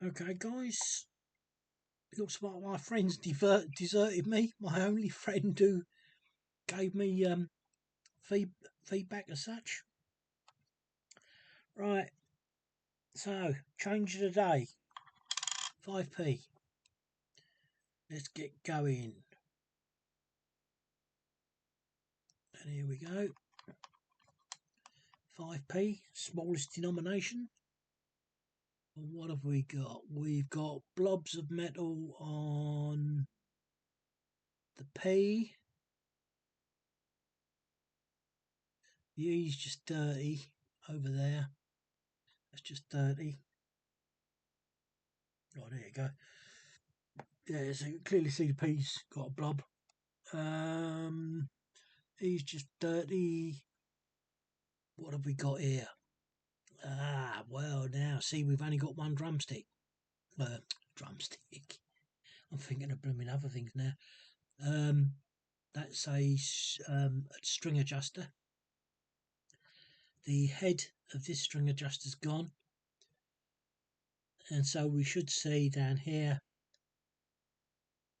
Okay, guys. Looks like my friend's deserted me. My only friend who gave me feedback as such. Right. So change of the day. 5p. Let's get going. And here we go. 5p, smallest denomination. And what have we got? We've got blobs of metal on the P. The E's just dirty over there. That's just dirty. Oh, there you go. Yeah, so you can clearly see the P's got a blob. E's just dirty. What have we got here? Ah, well, now, see, we've only got one drumstick. Drumstick. I'm thinking of blooming other things now. That's a string adjuster. The head of this string adjuster's gone. And so we should see down here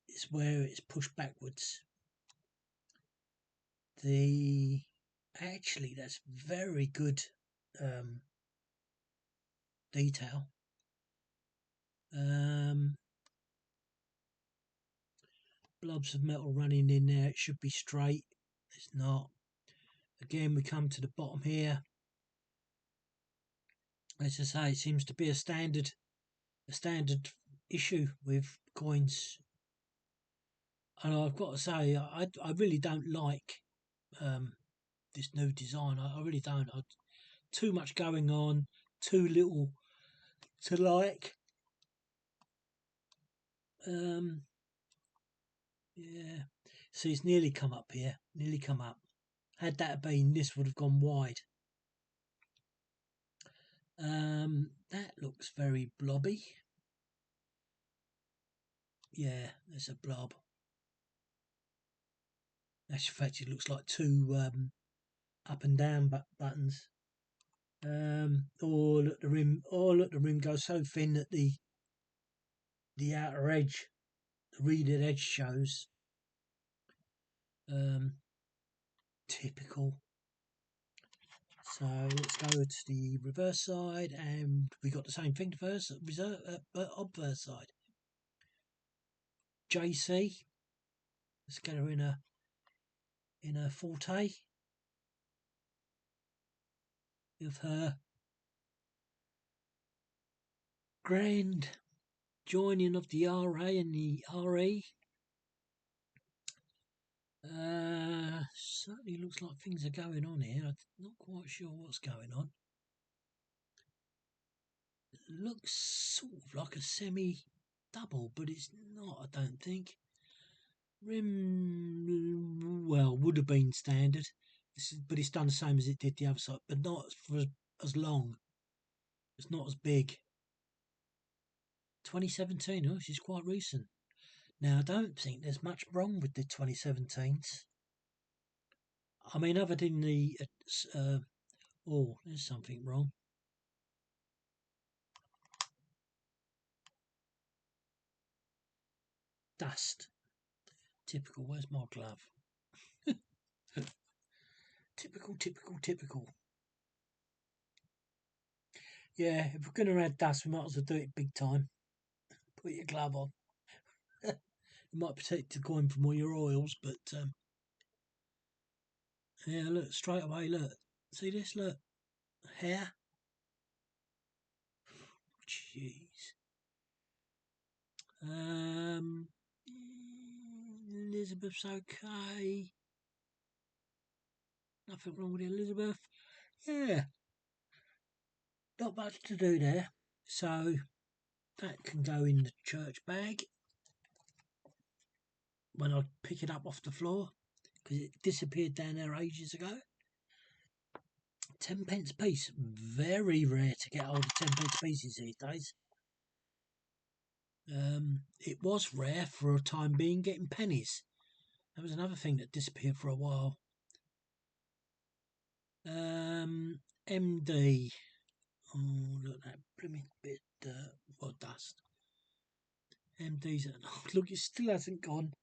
is where it's pushed backwards. Actually, that's very good detail. Blobs of metal running in there. It should be straight. It's not. Again, we come to the bottom here. As I say, it seems to be a standard issue with coins. And I've got to say, I really don't like this new design. I really don't. Too much going on, too little to like. Yeah. See, it's nearly come up here. Nearly come up. Had that been, this would have gone wide. That looks very blobby. Yeah, there's a blob. Actually, in fact, it looks like two up and down buttons. Oh, look, the rim. Oh, look, the rim goes so thin that the outer edge, the reeded edge shows. Typical. So let's go to the reverse side, and we got the same thing. The obverse side. JC. Let's get her in a forte of her grand joining of the RA and the RE. Certainly looks like things are going on here. I'm not quite sure what's going on. It looks sort of like a semi-double, but it's not, I don't think. Rim, well, would have been standard, but it's done the same as it did the other side, but not for as long. It's not as big. 2017, oh, this is quite recent. Now, I don't think there's much wrong with the 2017s. I mean, other than the... oh, there's something wrong. Dust. Typical. Where's my glove? Typical. Yeah, if we're going to add dust, we might as well do it big time. Put your glove on. It might protect the coin from all your oils, but yeah, look, straight away, look. See this, look. Hair. Jeez. Elizabeth's okay. Nothing wrong with Elizabeth. Yeah. Not much to do there. So that can go in the church bag when I pick it up off the floor, because it disappeared down there ages ago. 10 pence piece. Very rare to get hold of 10 pence pieces these days. It was rare for a time being getting pennies. That was another thing that disappeared for a while. MD. Oh, look, that blooming bit of dirt, or dust. MD's, oh, look, it still hasn't gone.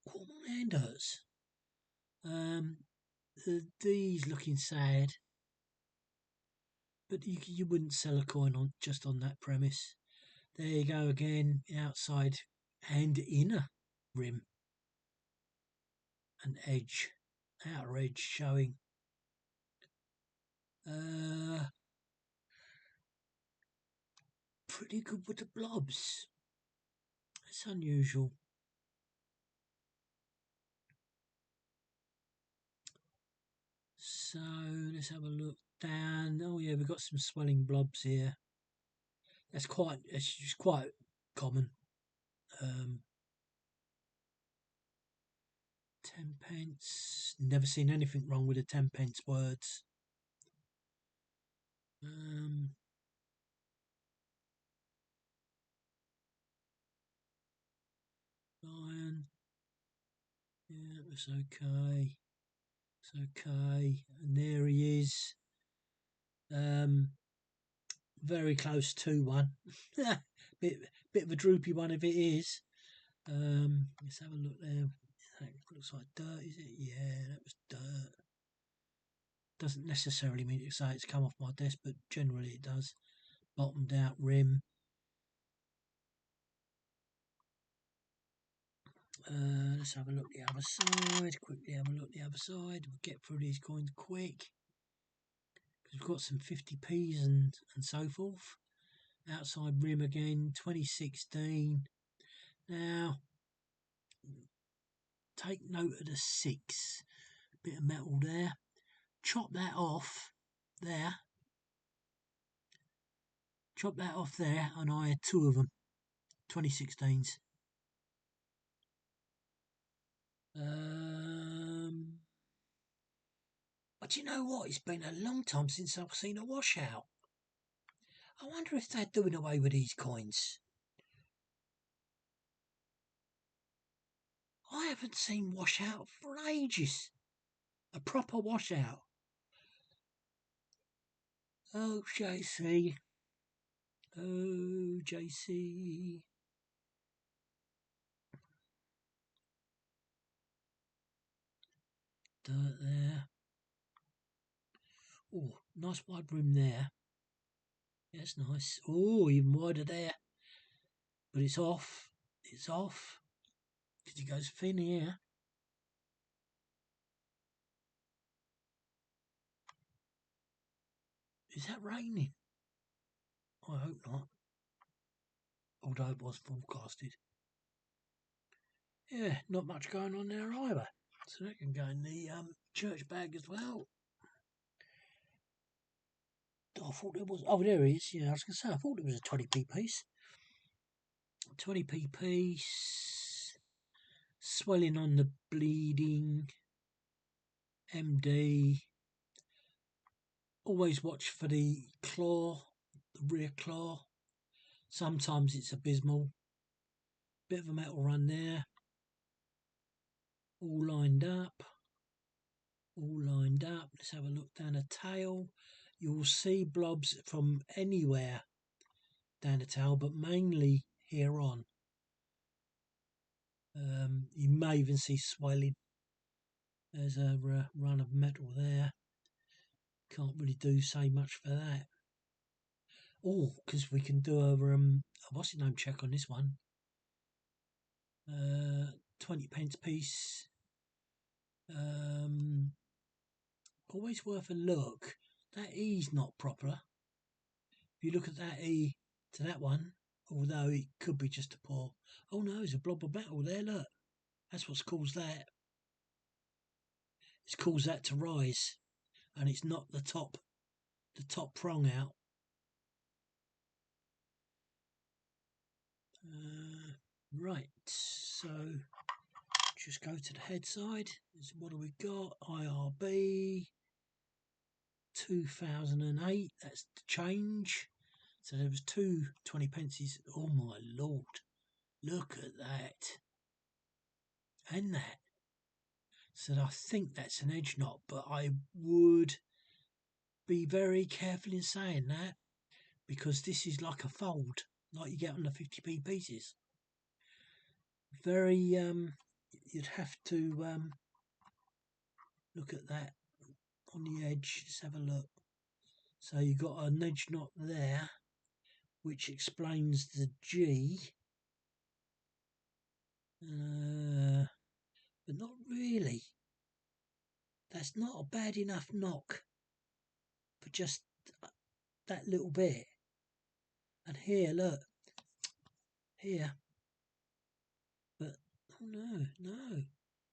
Oh, my hand hurts. The D's looking sad, but you wouldn't sell a coin on just on that premise. There you go again, outside and inner rim and edge, outer edge showing. Pretty good with the blobs. It's unusual. So let's have a look down. Oh yeah, we've got some swelling blobs here. It's just quite common. 10p. Never seen anything wrong with the 10p words. Lion. Yeah, it's okay. It's okay. And there he is. Very close to one. bit of a droopy one if it is. Let's have a look there. That looks like dirt, is it? Yeah, that was dirt. Doesn't necessarily mean to say it's come off my desk, but generally it does. Bottomed out rim. Let's have a look the other side. Quickly have a look the other side. We'll get through these coins quick. We've got some 50p's and so forth. Outside rim again, 2016. Now, take note of the 6. Bit of metal there. Chop that off there. Chop that off there, and I had 2 of them. 2016s. But you know what? It's been a long time since I've seen a washout. I wonder if they're doing away with these coins. I haven't seen washout for ages. A proper washout. Oh, JC. Oh, JC. Dirt there. Oh, nice wide rim there. That's nice. Oh, even wider there. But it's off. It's off. Because it goes thin here. Is that raining? I hope not. Although it was forecasted. Yeah, not much going on there either. So that can go in the church bag as well. I thought it was. Oh, there he is. Yeah, I was going to say, I thought it was a 20p piece. 20p piece. Swelling on the bleeding. MD. Always watch for the claw, the rear claw. Sometimes it's abysmal. Bit of a metal run there. All lined up. All lined up. Let's have a look down the tail. You'll see blobs from anywhere down the tail, but mainly here on. You may even see swelling. There's a run of metal there. Can't really say much for that. Oh, because we can do a what's it name check on this one. 20p piece. Always worth a look. That E's not proper. If you look at that E to that one, although it could be just a pour. Oh no, there's a blob of metal there, look. That's what's caused that. It's caused that to rise. And it's not the top prong out. Right, so just go to the head side. So what do we got? IRB 2008. That's the change. So there was 2 20p. Oh my lord! Look at that, and that. So I think that's an edge knot, but I would be very careful in saying that because this is like a fold, like you get on the 50p pieces. Very, you'd have to look at that on the edge. Let's have a look. So you've got an edge knot there, which explains the G. But not really. That's not a bad enough knock for just that little bit. And here, look, here. But oh no,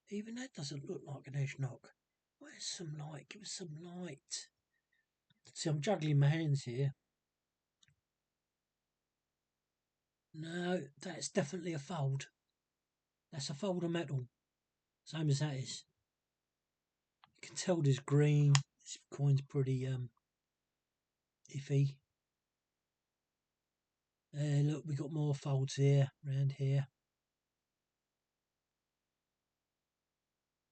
even that doesn't look like an edge knock. Where's some light? Give us some light. See, I'm juggling my hands here. No, that's definitely a fold. That's a fold of metal. Same as that is. You can tell there's green. This coin's pretty iffy. Look, we got more folds here, around here.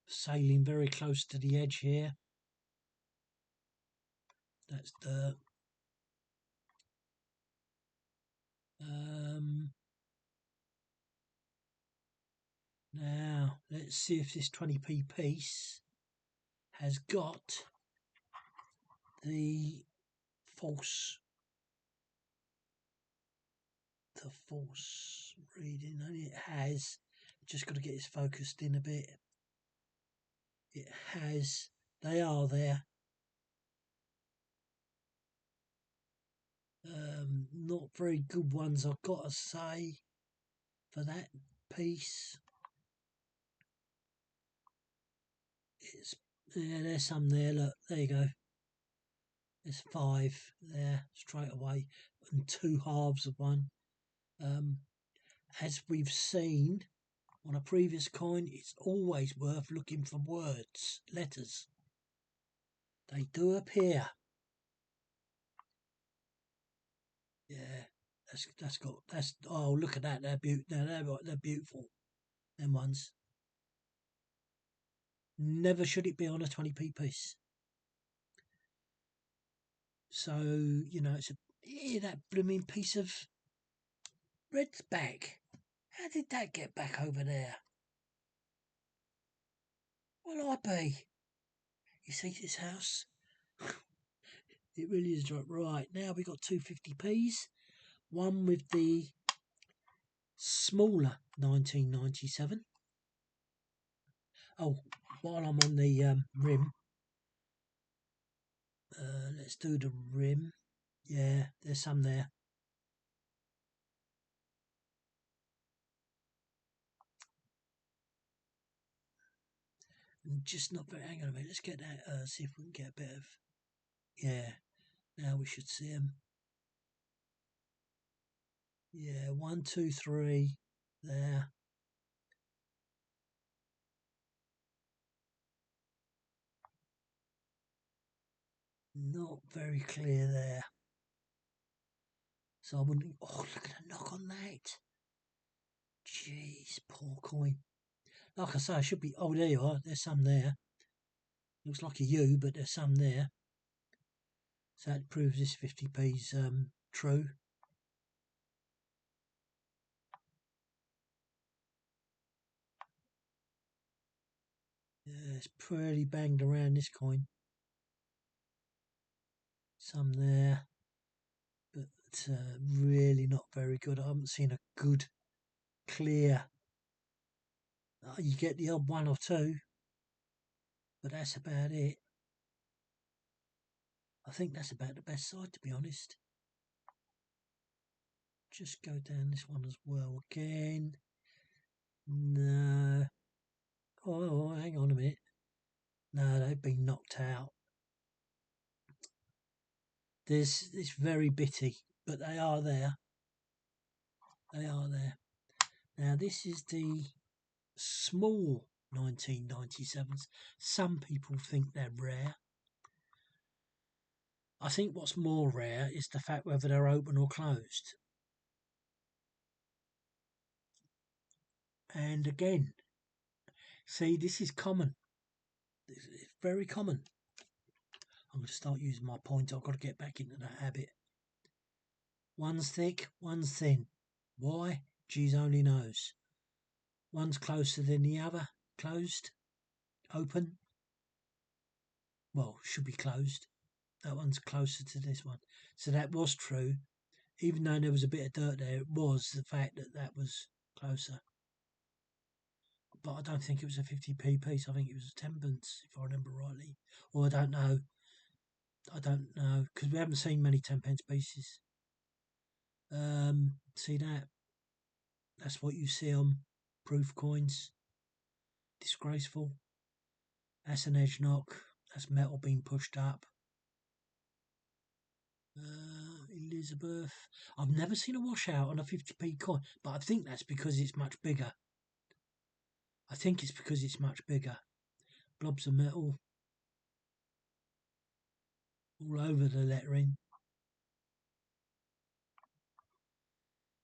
Sailing very close to the edge here. That's dirt. Now, let's see if this 20p piece has got the false reading, and it has. Just got to get this focused in a bit. It has. They are there. Not very good ones, I've got to say, for that piece. There's some there. Look, there you go. There's 5 there straight away, and 2 halves of one. As we've seen on a previous coin, it's always worth looking for words, letters. They do appear. Yeah, that's. Oh, look at that! They're beautiful. Them ones. Never should it be on a 20p piece. So it's that blooming piece of red's back. How did that get back over there? Will I be? You see this house? It really is right. Now we got 250p's. One with the smaller 1997. Oh, while I'm on the rim, let's do the rim. Yeah, there's some there. Just not very. Hang on a minute. Let's get that. See if we can get a bit of. Yeah. Now we should see them. Yeah, 1, 2, 3. There. Not very clear there. So I wouldn't. Oh, look at the knock on that. Jeez, poor coin. Like I say, I should be. Oh, there you are. There's some there. Looks like a U, but there's some there. So that proves this 50p's true. Yeah, it's pretty banged around, this coin. Some there, but really not very good. I haven't seen a good, clear. You get the odd 1 or 2, but that's about it. I think that's about the best side, to be honest. Just go down this one as well again. No. Oh, hang on a minute. No, they've been knocked out. It's very bitty, but they are there. They are there. Now this is the small 1997s. Some people think they're rare. I think what's more rare is the fact whether they're open or closed. And again, see, this is common. It's very common. I'm going to start using my pointer. I've got to get back into that habit. One's thick, one's thin. Why? Geez only knows. One's closer than the other. Closed. Open. Well, should be closed. That one's closer to this one. So that was true. Even though there was a bit of dirt there, it was the fact that that was closer. But I don't think it was a 50p piece. I think it was a 10pence, if I remember rightly. Or I don't know. I don't know, because we haven't seen many 10pence pieces. See that? That's what you see on proof coins. Disgraceful. That's an edge knock. That's metal being pushed up. Elizabeth. I've never seen a washout on a 50p coin, but I think that's because it's much bigger. I think it's because it's much bigger. Blobs of metal all over the lettering.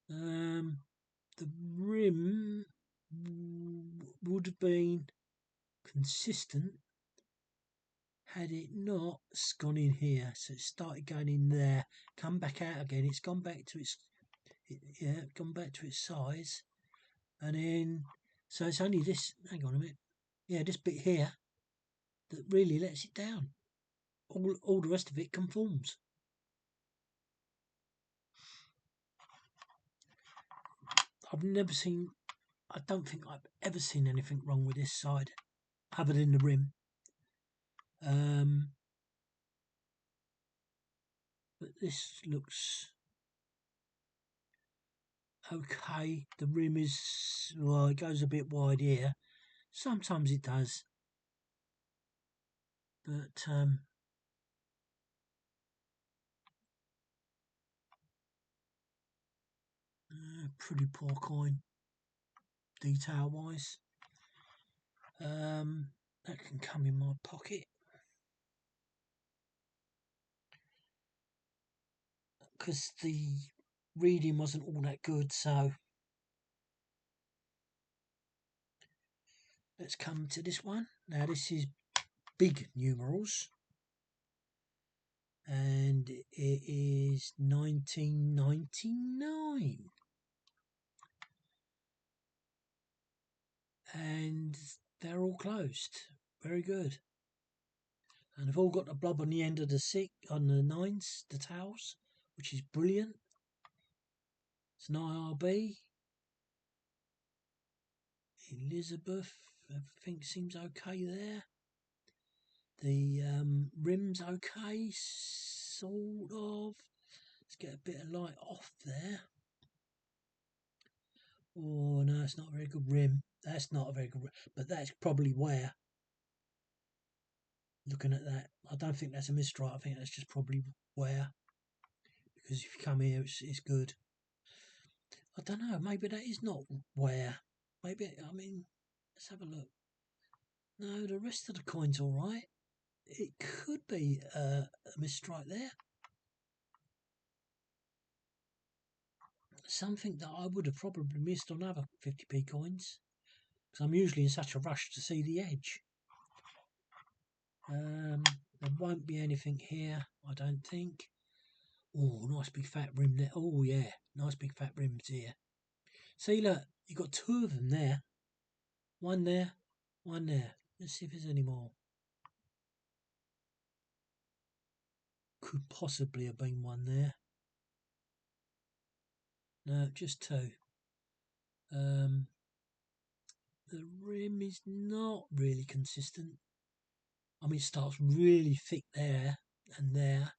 The rim would have been consistent had it not gone in here. So it started going in there, come back out again. It's gone back to its gone back to its size, and then so it's only this. Hang on a minute. Yeah, this bit here that really lets it down. All the rest of it conforms. I've never seen. I don't think I've ever seen anything wrong with this side, other than the rim. But this looks okay. The rim is, well, it goes a bit wide here. Sometimes it does, but pretty poor coin, detail wise. That can come in my pocket. Because the reading wasn't all that good, so let's come to this one. Now this is big numerals, and it is 1999, and they're all closed. Very good. And they've all got the blob on the end of the on the nines, the tails, which is brilliant. It's an IRB. Elizabeth, everything seems okay there. The rim's okay, sort of. Let's get a bit of light off there. Oh no, it's not a very good rim. That's not a very good rim, but that's probably wear. Looking at that, I don't think that's a mistrite. I think that's just probably wear. Because if you come here, it's good. I don't know. Maybe that is not wear. Maybe, I mean, let's have a look. No, the rest of the coin's all right. It could be a mistrite there. Something that I would have probably missed on other 50p coins, because I'm usually in such a rush to see the edge. There won't be anything here, I don't think. Oh, nice big fat rim there. Oh yeah, nice big fat rims here. See, look, you've got two of them there. One there, one there. Let's see if there's any more. Could possibly have been one there. No, just two. The rim is not really consistent. I mean, it starts really thick there, and then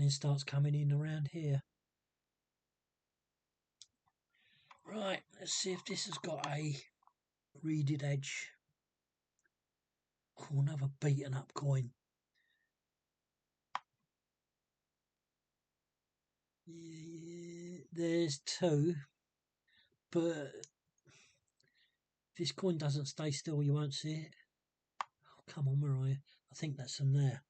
starts coming in around here. Right, let's see if this has got a reeded edge. Oh, another beaten up coin. Yeah, there's two, but this coin doesn't stay still, you won't see it. Oh, come on, where are you? I think that's them there.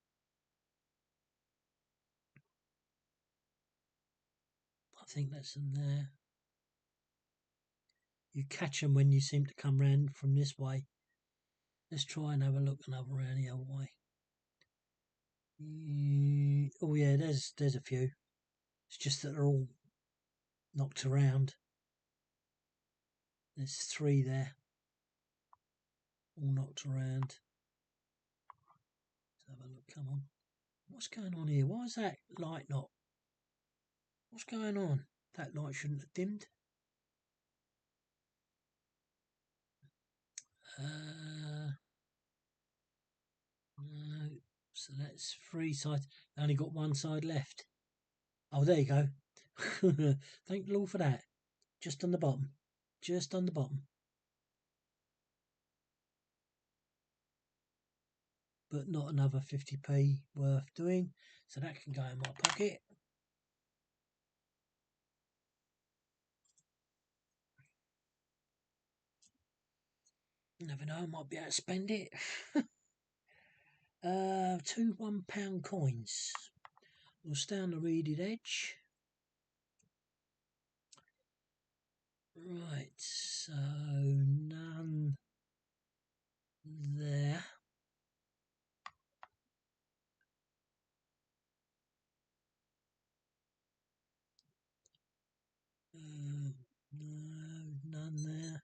I think that's them there. You catch them when you seem to come round from this way. Let's try and have a look another round the other way. Oh yeah, there's a few. It's just that they're all knocked around. There's 3 there, all knocked around. Let's have a look. Come on, what's going on here? Why is that light not? What's going on? That light shouldn't have dimmed. No. So that's 3 sides. Only got 1 side left. Oh, there you go. Thank the Lord for that. Just on the bottom. Just on the bottom. But not another 50p worth doing. So that can go in my pocket. Never know, I might be able to spend it. 2 £1 coins. We'll stay on the reeded edge. Right, so none there. No, none there.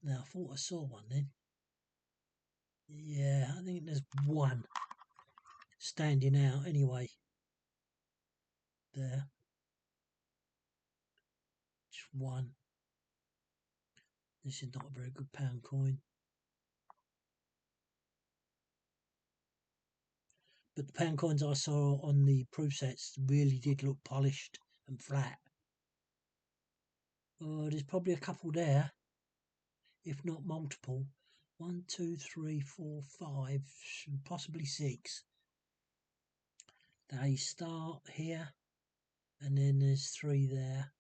Now, I thought I saw one then. Yeah, I think there's one standing out anyway. There. Just one. This is not a very good pound coin. But the pound coins I saw on the proof sets really did look polished and flat. Oh, there's probably a couple there, if not multiple. 1, 2, 3, 4, 5, possibly 6. They start here, and then there's 3 there.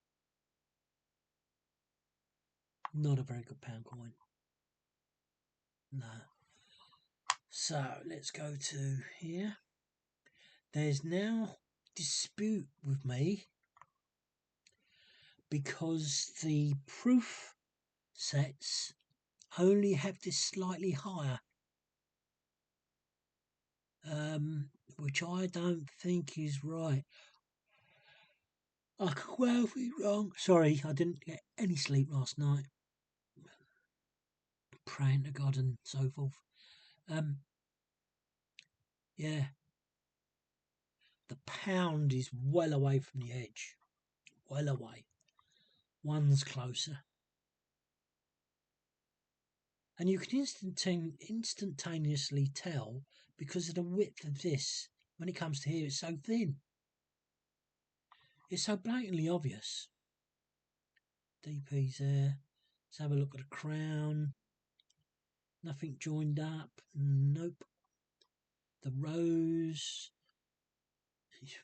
Not a very good pound coin. No. So let's go to here. There's now dispute with me because the proof sets only have this slightly higher, which I don't think is right. I could well be wrong. Sorry, I didn't get any sleep last night, praying to God and so forth. Yeah, the pound is well away from the edge, well away. One's closer. And you can instantaneously tell because of the width of this. When it comes to here, it's so thin. It's so blatantly obvious. DP's there. Let's have a look at the crown. Nothing joined up. Nope. The rose.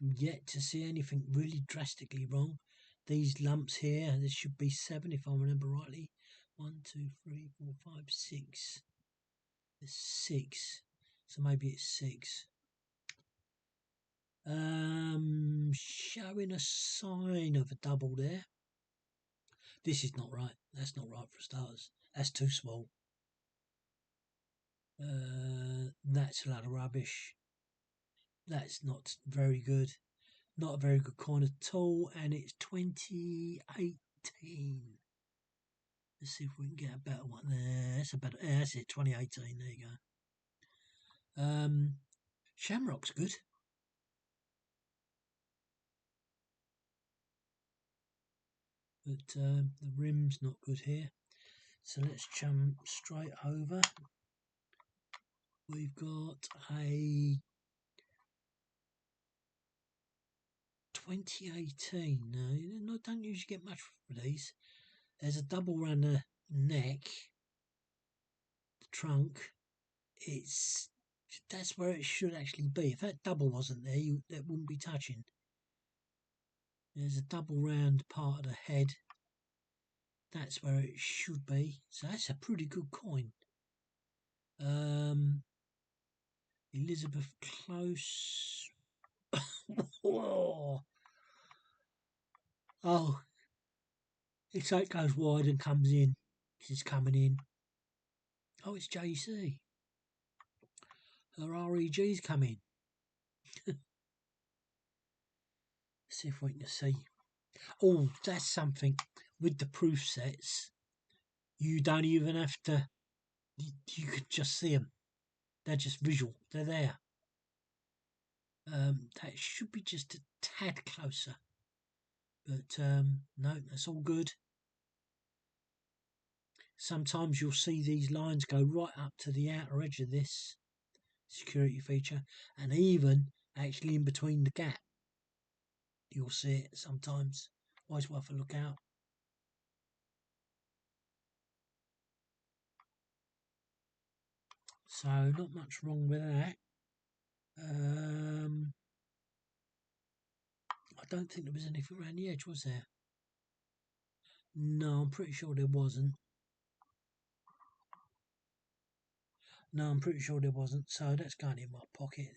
Yet to see anything really drastically wrong. These lumps here, this should be 7 if I remember rightly. 1, 2, 3, 4, 5, 6. There's 6. So maybe it's 6. Showing a sign of a double there. This is not right. That's not right for starters. That's too small. That's a lot of rubbish. That's not very good. Not a very good coin at all. And it's 2018. Let's see if we can get a better one there. That's a better. Yeah, that's it. 2018. There you go. Shamrock's good. But the rim's not good here. So let's jump straight over. We've got a 2018. No, don't usually get much for these. There's a double around the neck, the trunk. That's where it should actually be. If that double wasn't there, that wouldn't be touching. There's a double round part of the head. That's where it should be. So that's a pretty good coin. Elizabeth Close. Whoa. Oh, It's like it goes wide and comes in. It's coming in. Oh, it's JC. Her REG's coming. See if we can see. Oh, that's something. With the proof sets, you don't even have to. You could just see them. They're just visual. They're there. That should be just a tad closer. But no, that's all good. Sometimes you'll see these lines go right up to the outer edge of this security feature, and even actually in between the gap. You'll see it sometimes. Always worth a look out. So not much wrong with that. I don't think there was anything around the edge, was there? No, I'm pretty sure there wasn't. No, I'm pretty sure there wasn't. So that's going in my pocket.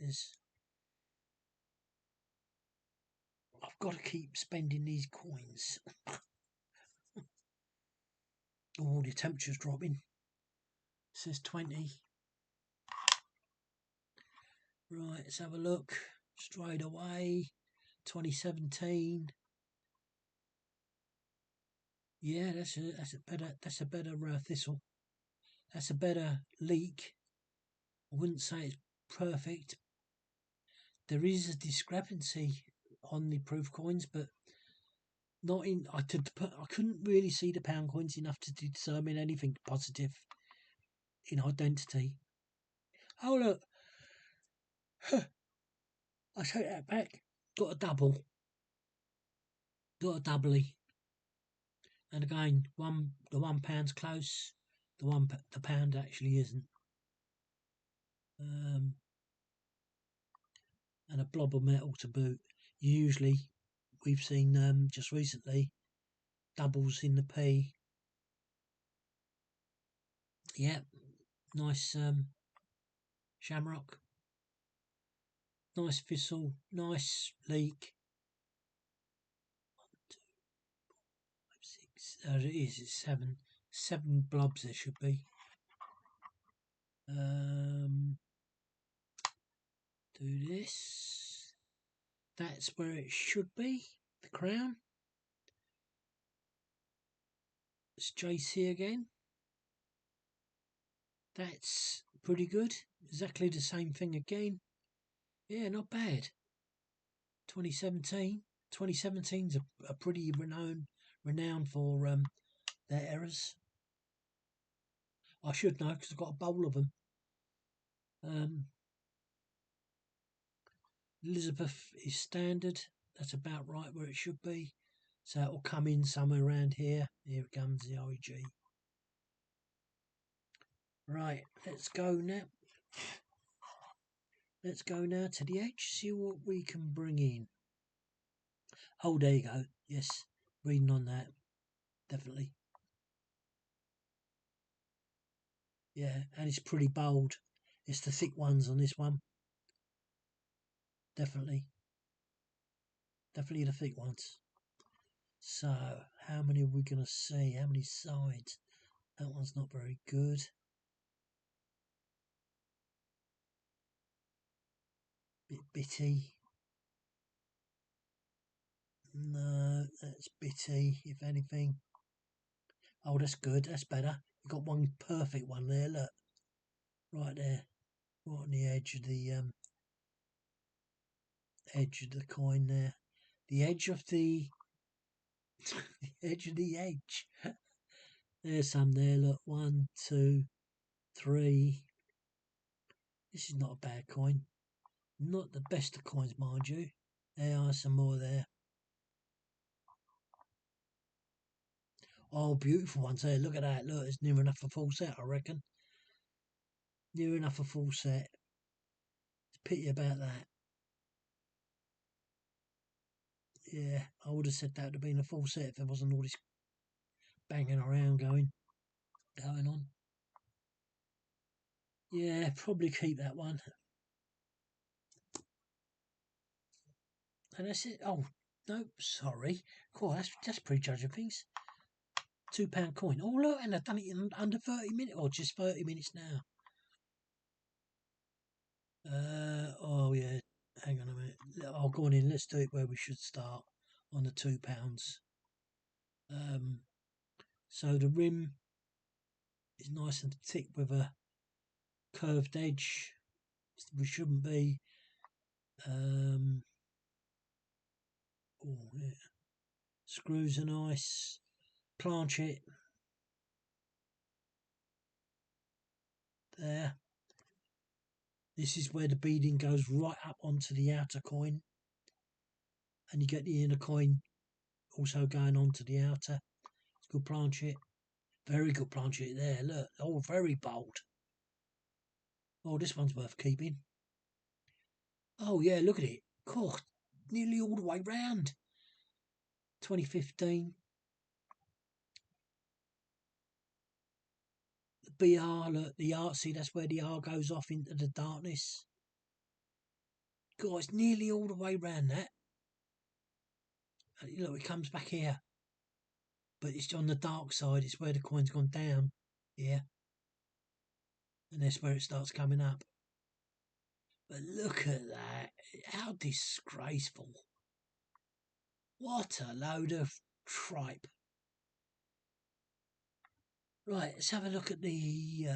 I've got to keep spending these coins. Oh, the temperature's dropping. It says 20. Right, let's have a look. Straight away. 2017. Yeah, that's a better thistle. That's a better leek. I wouldn't say it's perfect. There is a discrepancy on the proof coins, but not in. I couldn't really see the pound coins enough to determine anything positive in identity. Oh look, I take that back. Got a double. Got a doubly. And again, the £1's close. The pound actually isn't. And a blob of metal to boot. Usually, we've seen just recently doubles in the P. Yeah, nice shamrock. Nice thistle. Nice leek. 1, 2, 3, 4, 5, 6. It is. It's 7. 7 blobs there should be. Do this. That's where it should be. The crown. It's JC again. That's pretty good. Exactly the same thing again. Yeah, not bad. 2017. 2017's a pretty renowned for their errors. I should know because I've got a bowl of them. Elizabeth is standard. That's about right where it should be. So it will come in somewhere around here. Here it comes, the REG. Right, let's go now. Let's go now to the edge, see what we can bring in. Oh, there you go. Yes, reading on that. Definitely. Yeah, and it's pretty bold. It's the thick ones on this one. Definitely. Definitely the thick ones. So, how many are we going to see? How many sides? That one's not very good. Bit bitty. No, that's bitty, if anything. Oh, that's good. That's better. You've got one perfect one there, look. Right there. Right on the edge of the coin there. The edge of the the edge of the edge. There's some there, look. 1, 2, 3. This is not a bad coin. Not the best of coins, mind you. There are some more there. Oh, beautiful ones there. Look at that. Look, it's near enough for full set, I reckon. Near enough for full set. It's a pity about that. Yeah, I would have said that would have been a full set if there wasn't all this banging around going on. Yeah, probably keep that one. And that's it. Oh, no, sorry. Cool, that's prejudging things. £2 coin. Oh look, and I've done it in under 30 minutes, or just 30 minutes now. Oh yeah, hang on a minute. I'll go on in. Let's do it where we should start, on the £2. So the rim is nice and thick with a curved edge. We shouldn't be. Oh yeah. Screws are nice. Planchet there. This is where the beading goes right up onto the outer coin, and you get the inner coin also going onto the outer. It's good planchet. Very good planchet there. Look, oh, very bold. Oh, this one's worth keeping. Oh yeah, look at it. God, nearly all the way round. 2015. The BR, look, the R, see, that's where the R goes off into the darkness. God, it's nearly all the way round that. Look, it comes back here. But it's on the dark side. It's where the coin's gone down. Yeah. And that's where it starts coming up. But look at that. How disgraceful. What a load of tripe. Right, let's have a look at the...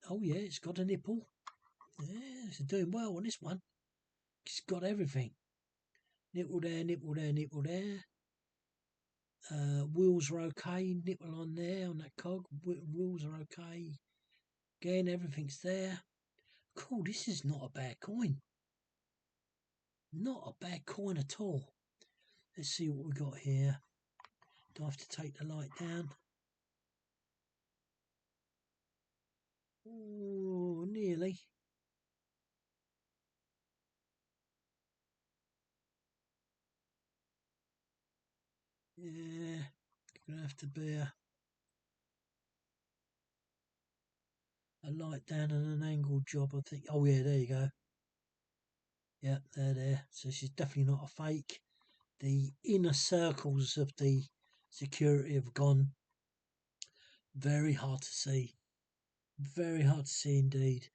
Oh yeah, it's got a nipple. Yeah, it's doing well on this one. It's got everything. Nipple there, nipple there, nipple there. Wheels are okay. Nipple on there, on that cog. Wheels are okay. Again, everything's there. Cool, this is not a bad coin. Not a bad coin at all. Let's see what we got here. Do I have to take the light down? Oh, nearly. Yeah, gonna have to be a light down and an angle job, I think. Oh yeah, there you go. Yeah, there. So she's definitely not a fake. The inner circles of the security have gone. Very hard to see. Very hard to see indeed.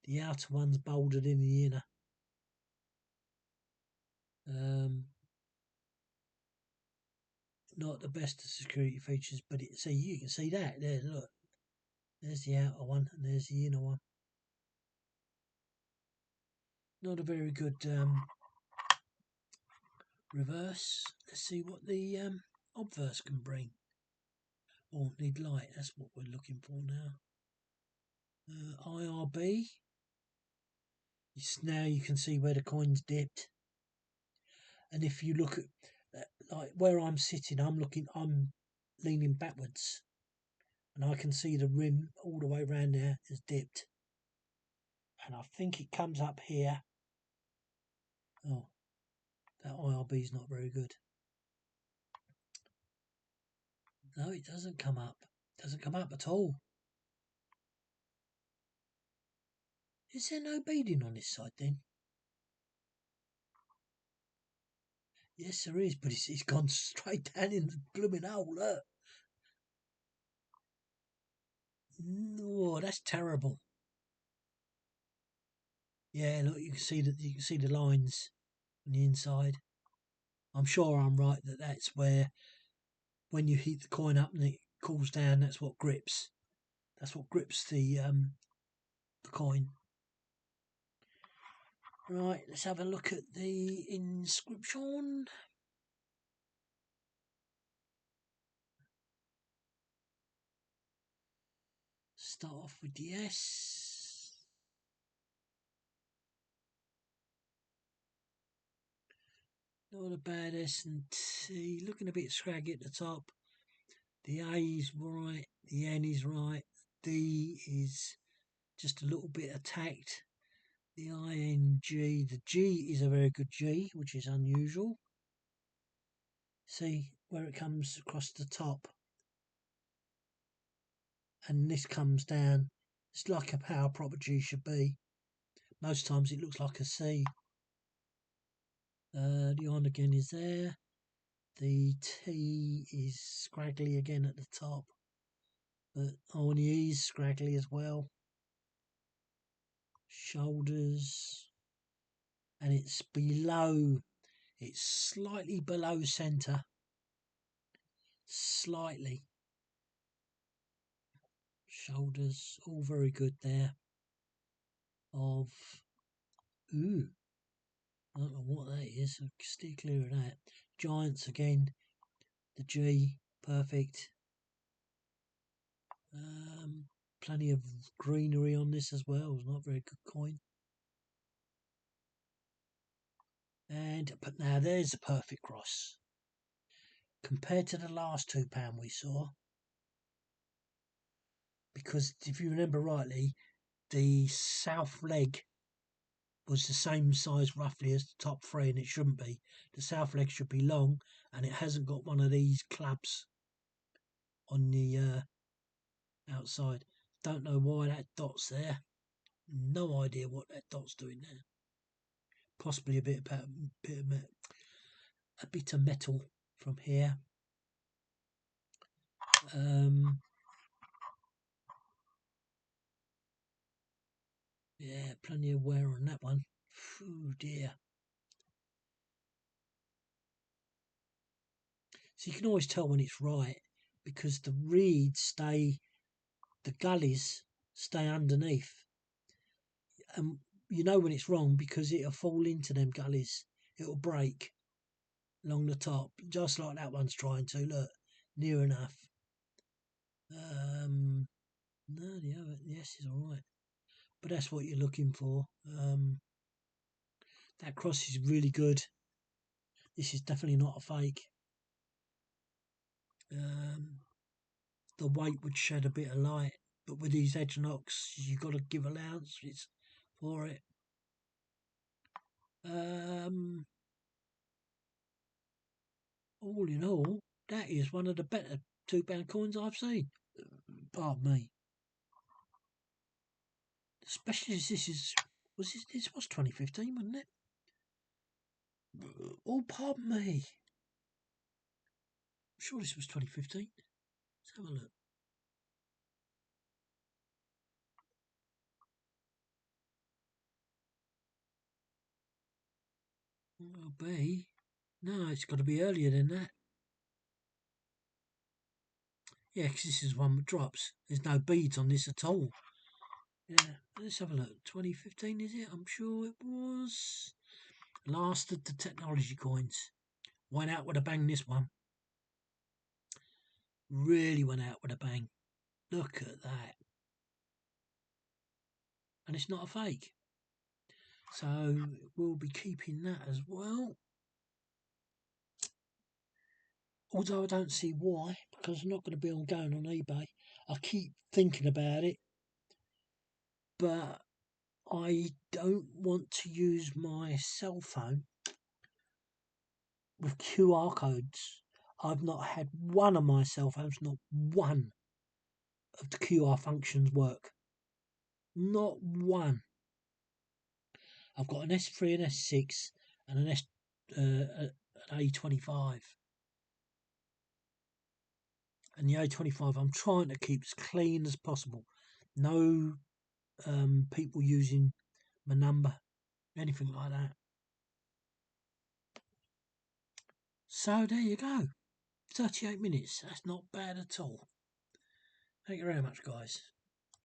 The outer one's bolder than the inner. Not the best of security features, but see, you can see that there. Look, there's the outer one and there's the inner one. Not a very good reverse. Let's see what the obverse can bring. Oh, need light. That's what we're looking for now. IRB. Now you can see where the coin's dipped. And if you look at like where I'm sitting, I'm leaning backwards, and I can see the rim all the way around there is dipped. And I think it comes up here. Oh, that IRB is not very good. No, it doesn't come up. It doesn't come up at all. Is there no beading on this side then? Yes, there is, but it's gone straight down in the blooming hole. Look. Oh, that's terrible. Yeah, look, you can see the lines on the inside. I'm sure I'm right that that's where, when you heat the coin up and it cools down, that's what grips. That's what grips the coin. Right, let's have a look at the inscription. Start off with the S. Not a bad S and T. Looking a bit scraggy at the top. The A is right. The N is right. D is just a little bit attacked. The ING. The G is a very good G, which is unusual. See where it comes across the top. And this comes down. It's like a power proper G should be. Most times it looks like a C. The on again is there. The T is scraggly again at the top, but on the E is scraggly as well. Shoulders, and it's slightly below centre. Slightly. Shoulders, all very good there. I don't know what that is, so steer clear of that. Giants again, the G, perfect. Plenty of greenery on this as well, it's not a very good coin. But now there's a perfect cross. Compared to the last £2 we saw, because if you remember rightly, the south leg was the same size roughly as the top three, and it shouldn't be. The south leg should be long, and it hasn't got one of these clubs on the outside. Don't know why that dot's there. No idea what that dot's doing there. Possibly a bit of metal from here. Yeah, plenty of wear on that one. Oh dear. So you can always tell when it's right, because the gullies stay underneath. And you know when it's wrong because it'll fall into them gullies. It'll break along the top, just like that one's trying to. Look, near enough. No, the S is all right, but that's what you're looking for. That cross is really good. This is definitely not a fake. The weight would shed a bit of light, but with these edge knocks, you've got to give allowances for it. All in all, that is one of the better £2 coins I've seen. Pardon me. Especially as this was 2015, wasn't it? Oh, pardon me. I'm sure this was 2015. Let's have a look. Well, B. No, it's got to be earlier than that. Yeah, because this is one that drops. There's no beads on this at all. Yeah, let's have a look. 2015 is it? I'm sure it was. Last of the technology coins. Went out with a bang, this one. Really went out with a bang. Look at that. And it's not a fake. So we'll be keeping that as well. Although I don't see why, because I'm not going to be going on eBay. I keep thinking about it, but I don't want to use my cell phone with QR codes. I've not had one of my cell phones, not one of the QR functions work. Not one. I've got an S3 and S6 and an A25. And the A25 I'm trying to keep as clean as possible. No people using my number, anything like that. So there you go. 38 minutes. That's not bad at all. Thank you very much, guys.